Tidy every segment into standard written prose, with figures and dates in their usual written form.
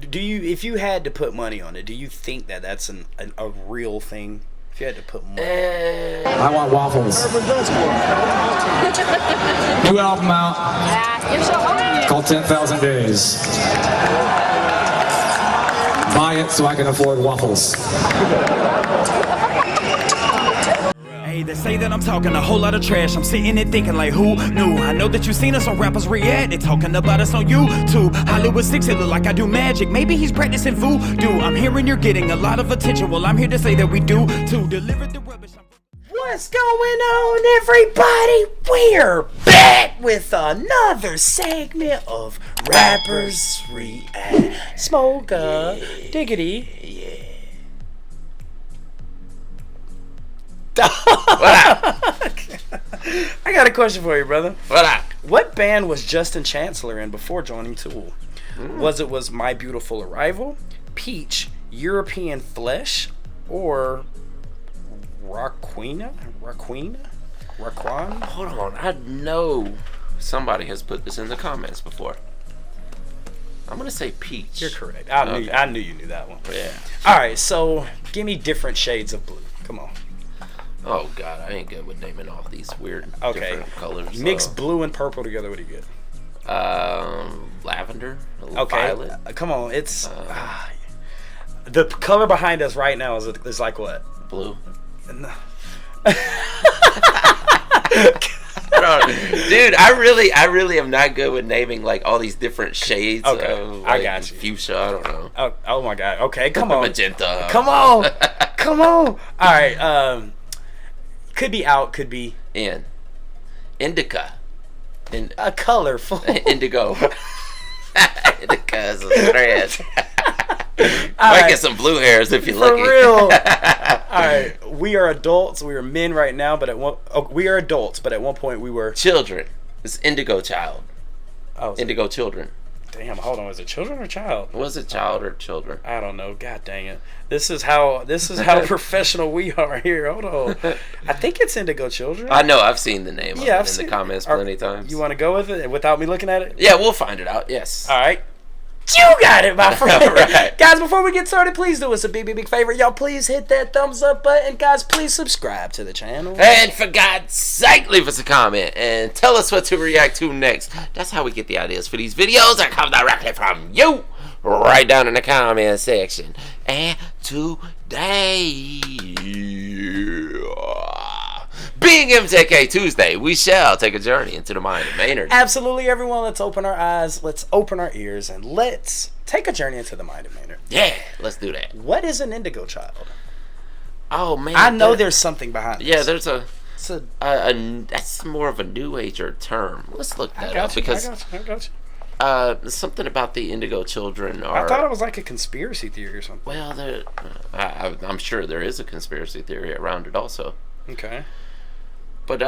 Do you, if you had to put money on it, do you think that that's a real thing? If you had to put money. I want waffles. New album out called 10,000 Days. Buy it so I can afford waffles. Hey, they say that I'm talking a whole lot of trash. I'm sitting there thinking like, who knew? I know that you seen us on rappers react. They talking about us on YouTube. Hollywood 6, it look like I do magic. Maybe he's practicing voodoo. I'm hearing you're getting a lot of attention. Well, I'm here to say that we do to deliver the rubbish. What's going on, everybody? We're back with another segment of Rappers React. Smoke diggity. Yeah. I got a question for you, brother. What up? What band was Justin Chancellor in before joining Tool? Was My Beautiful Arrival, Peach, European Flesh, or Raquan? Hold on. I know somebody has put this in the comments before. I'm gonna say Peach. You're correct. I knew you knew that one. Yeah. All right, so give me different shades of blue. Come on. Oh God, I ain't good with naming all these weird different colors. Mix blue and purple together. What do you get? Lavender. Okay. Violet. Come on. It's the color behind us right now is like what? Blue. No. Dude, I really am not good with naming like all these different shades. Okay, of, like, I got you. Fuchsia, I don't know. Oh my God. Okay, come on. Magenta. Come on. Come on. All right. Could be out. Could be Indica. a colorful. Indigo. Indica is a trash. Might get some blue hairs if you're lucky. For real. All right, we are adults. We are men right now, but we are adults. But at one point, we were children. It's Indigo Child. Oh, Indigo Children. Damn, hold on. Was it children or child? Was it child or children? I don't know. God dang it. This is how professional we are here. Hold on. I think it's Indigo Children. I know. I've seen the name of I've it seen in the comments plenty of times. You want to go with it without me looking at it? Yeah, we'll find it out. Yes. All right. You got it, my friend. Right. Guys, before we get started, please do us a big favor. Y'all, please hit that thumbs up button. Guys, please subscribe to the channel. And for God's sake, leave us a comment and tell us what to react to next. That's how we get the ideas for these videos that come directly from you. Right down in the comment section. And today, being MJK Tuesday, we shall take a journey into the mind of Maynard. Absolutely, everyone. Let's open our eyes, let's open our ears, and let's take a journey into the mind of Maynard. Yeah, let's do that. What is an indigo child? Oh, man. I know there's something behind yeah, this. there's that's more of a new ager term. Let's look that up because I got you. Something about the Indigo Children are. I thought it was like a conspiracy theory or something. Well, I'm sure there is a conspiracy theory around it also. Okay. But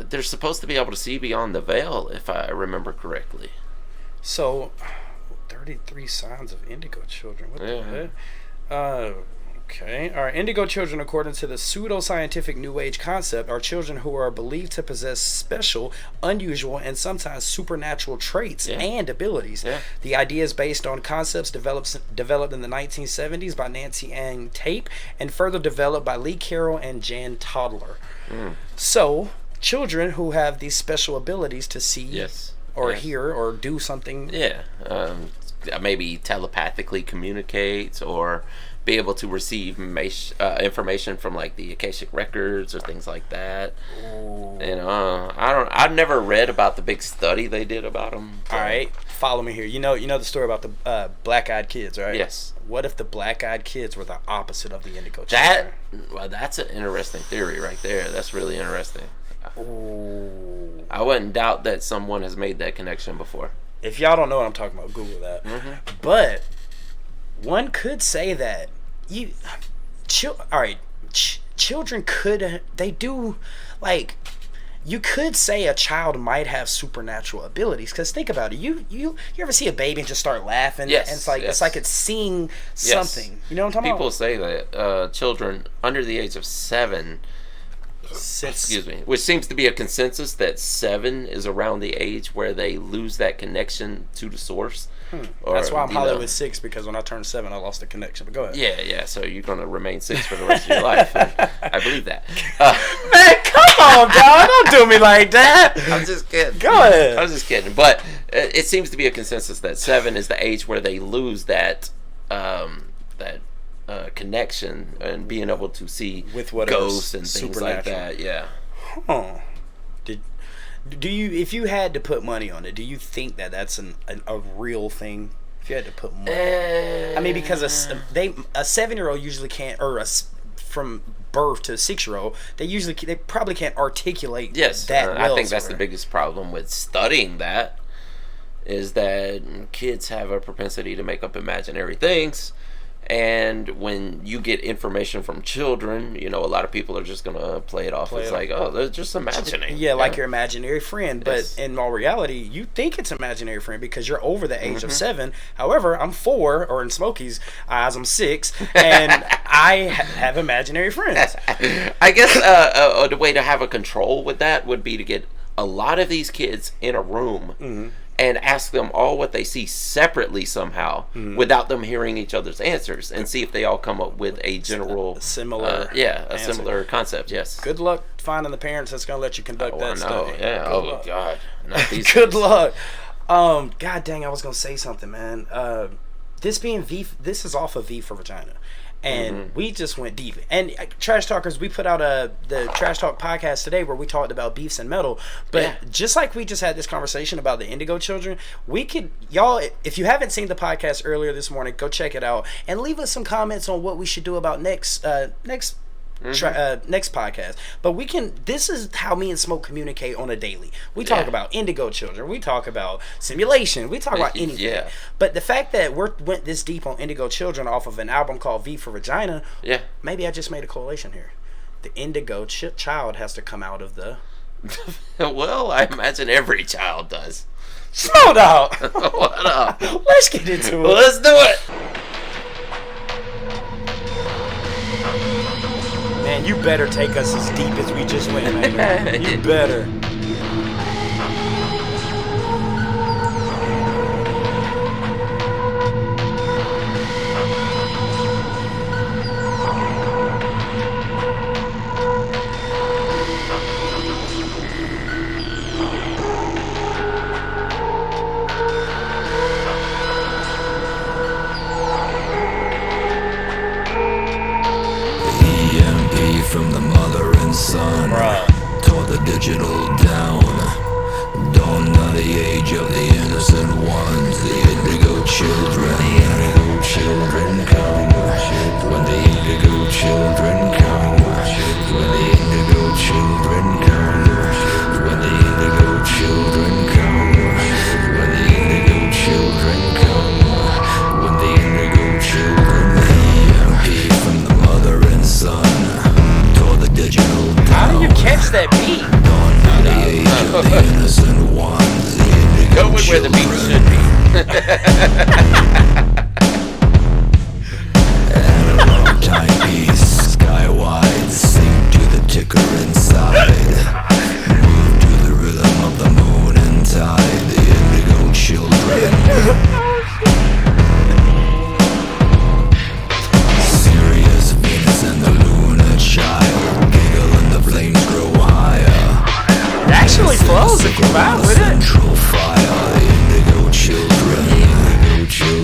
they're supposed to be able to see beyond the veil, if I remember correctly. So, 33 signs of indigo children. What the heck? Okay. All right. Indigo children, according to the pseudo-scientific New Age concept, are children who are believed to possess special, unusual, and sometimes supernatural traits and abilities. Yeah. The idea is based on concepts developed in the 1970s by Nancy Ann Tape and further developed by Lee Carroll and Jan Toddler. So, children who have these special abilities to see or hear or do something. Yeah. Maybe telepathically communicate or be able to receive information from like the Akashic records or things like that. Ooh. You know, I've never read about the big study they did about them. All right, follow me here. You know the story about the black-eyed kids, right? Yes. What if the black-eyed kids were the opposite of the indigo children? That's an interesting theory right there. That's really interesting. Ooh. I wouldn't doubt that someone has made that connection before. If y'all don't know what I'm talking about, Google that. But one could say that children could, they do, like, you could say a child might have supernatural abilities, because think about it, you ever see a baby and just start laughing? Yes. And it's like it's seeing something. You know what I'm talking People about? say that children under the age of 7, which seems to be a consensus, that 7 is around the age where they lose that connection to the source. That's why I'm Hollywood 6, because when I turned 7, I lost the connection. But go ahead. Yeah. So you're gonna remain 6 for the rest of your life. I believe that. Man, come on, dog! Don't do me like that. I'm just kidding. Go ahead. I was just kidding. But it seems to be a consensus that 7 is the age where they lose that connection and being able to see with ghosts and things like that. Yeah. Huh. Do you, if you had to put money on it, do you think that that's a real thing? If you had to put money, I mean, because a 7-year-old usually can't, or from birth to a 6-year-old, they probably can't articulate that well. I think that's the biggest problem with studying that, is that kids have a propensity to make up imaginary things. And when you get information from children, a lot of people are just going to play it off as like, oh, they're just imagining. Yeah, like your imaginary friend. But in all reality, you think it's imaginary friend because you're over the age of 7. However, I'm 4, or in Smokey's eyes, I'm 6, and I have imaginary friends. I guess the way to have a control with that would be to get a lot of these kids in a room and ask them all what they see separately somehow, without them hearing each other's answers, and see if they all come up with a general similar similar concept. Yes. Good luck finding the parents that's going to let you conduct that study. Yeah. God. Not these Good days. luck. God dang, I was going to say something, man. This is off of V for Vagina. And we just went deep. And Trash Talkers, we put out the Trash Talk podcast today where we talked about beefs and metal. But just like we just had this conversation about the Indigo Children, we could, y'all, if you haven't seen the podcast earlier this morning, go check it out and leave us some comments on what we should do about next podcast. But this is how me and Smoke communicate on a daily. We talk about Indigo Children, we talk about simulation, we talk about anything. But the fact that we went this deep on Indigo Children off of an album called V for Vagina, maybe I just made a correlation here. The Indigo child has to come out of the well, I imagine every child does. Slow down. What up? Let's get into it. Let's do it. Man, you better take us as deep as we just went, man. You better. From the mother and son, tore the digital down. Dawn of the age of the innocent ones, the Indigo Children. The Indigo Children come. When the Indigo Children come. When the Indigo Children come. When the Indigo Children come. When the Indigo Children come. When the Indigo Children. EMP from the mother and son. How do you catch that beat? The innocent ones, the go with where the beat should be. Analog timepiece, skywide, sync to the ticker inside. Move to the rhythm of the moon and tide, the Indigo Children. Sirius, Venus, and the lunar child. Flames grow higher. It actually flows if you vibe with it. Central fire, the Indigo Children. Indigo Children.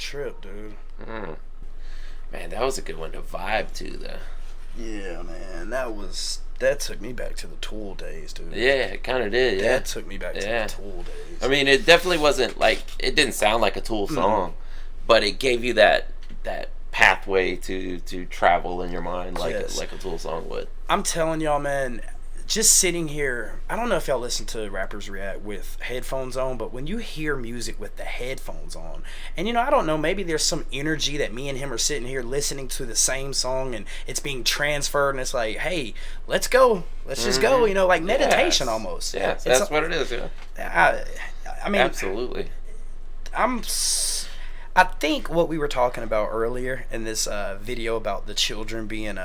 trip, dude. Man, that was a good one to vibe to, though. Yeah, man, that took me back to the Tool days, dude. Yeah, it kind of did. Yeah, that took me back to the Tool days. I mean, it definitely wasn't like, it didn't sound like a Tool song, but it gave you that pathway to travel in your mind like a Tool song would. I'm telling y'all, man, just sitting here, I don't know if y'all listen to rappers react with headphones on, but when you hear music with the headphones on, and I don't know, maybe there's some energy that me and him are sitting here listening to the same song and it's being transferred, and it's like, hey, let's go, let's just go, like meditation almost. Yes, that's what it is. Yeah, I mean, absolutely. I think what we were talking about earlier in this video about the children being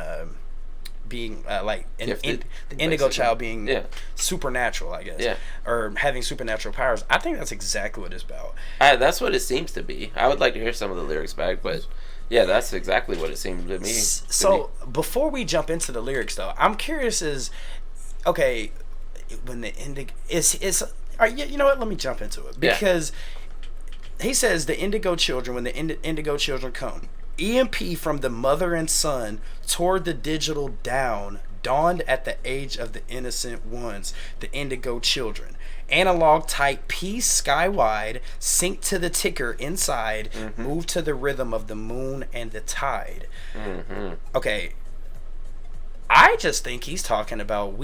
like the indigo child being supernatural, I guess, or having supernatural powers. I think that's exactly what it's about. That's what it seems to be. I would like to hear some of the lyrics back, but yeah, that's exactly what it seemed to me. So before we jump into the lyrics, though, I'm curious okay, when the indigo you know what? Let me jump into it because he says the indigo children, when the indigo children come. EMP from the mother and son toward the digital dawned at the age of the innocent ones, the indigo children. Analog type peace skywide, sync to the ticker inside, move to the rhythm of the moon and the tide. Okay, I just think he's talking about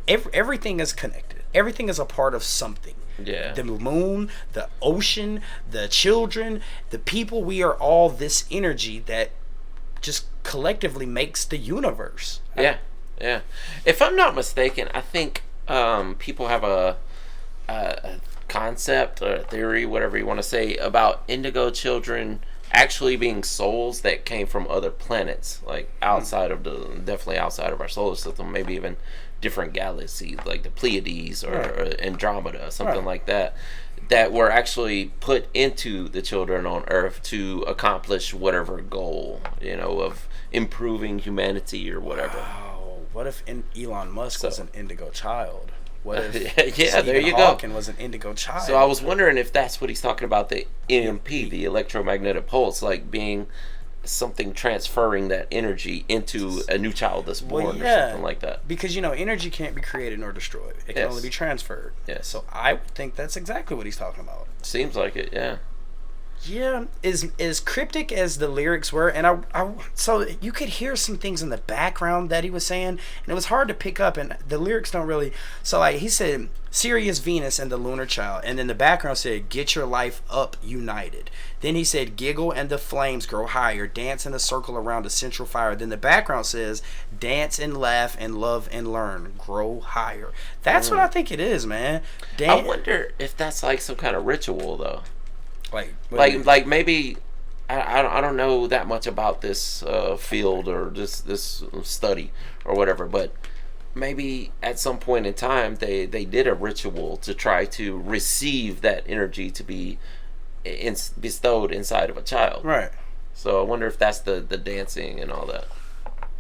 everything is connected. Everything is a part of something. Yeah. The moon, the ocean, the children, the people, we are all this energy that just collectively makes the universe. Yeah. If I'm not mistaken, I think people have a concept or a theory, whatever you want to say, about indigo children actually being souls that came from other planets, like definitely outside of our solar system, maybe even different galaxies like the Pleiades or Andromeda, something like that were actually put into the children on Earth to accomplish whatever goal, of improving humanity or whatever. Wow. What if Elon Musk was an indigo child? What if there you Hawking was an indigo child? So I was wondering if that's what he's talking about, the EMP, the electromagnetic pulse, like being something transferring that energy into a new child that's born or something like that. Because energy can't be created nor destroyed. It can only be transferred. Yes. So I would think that's exactly what he's talking about. Seems like it, yeah. Yeah, as cryptic as the lyrics were, and so you could hear some things in the background that he was saying, and it was hard to pick up, and the lyrics don't really. So like he said, Sirius, Venus, and the lunar child, and then the background said, "Get your life up, united." Then he said, "Giggle and the flames grow higher, dance in a circle around a central fire." Then the background says, "Dance and laugh and love and learn, grow higher." That's what I think it is, man. I wonder if that's like some kind of ritual, though. Like maybe I don't know that much about this field or this study or whatever, but maybe at some point in time they did a ritual to try to receive that energy to be bestowed inside of a child. Right. So I wonder if that's the dancing and all that.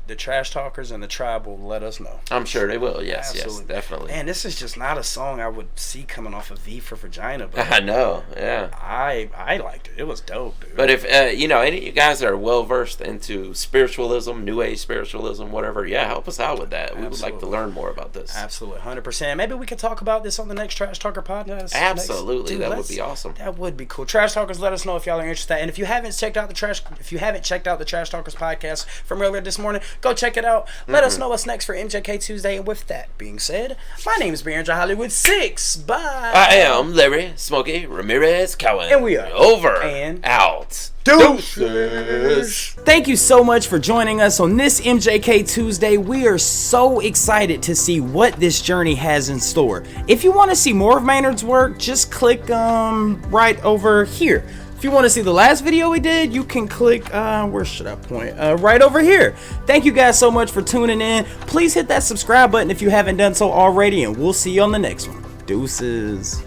The trash talkers and the tribe will let us know. I'm sure they will. Yes, Absolutely. Yes, definitely. Man, this is just not a song I would see coming off of V for Vagina, but I know. Yeah. I liked it. It was dope, dude. But if any of you guys are well versed into spiritualism, New Age spiritualism, whatever, help us out with that. We would like to learn more about this. Absolutely, 100%. Maybe we could talk about this on the next Trash Talker podcast. Absolutely, that would be awesome. That would be cool. Trash Talkers, let us know if y'all are interested. And if you haven't checked out the Trash Talkers podcast from earlier this morning, go check it out. Let us know what's next for MJK Tuesday. And with that being said, my name is MJ Hollywood 6. Bye. I am Larry Smokey Ramirez Cowan. And we are over and out. Deuces. Thank you so much for joining us on this MJK Tuesday. We are so excited to see what this journey has in store. If you want to see more of Maynard's work, just click right over here. If you want to see the last video we did, you can click, where should I point? Right over here. Thank you guys so much for tuning in. Please hit that subscribe button if you haven't done so already, and we'll see you on the next one. Deuces.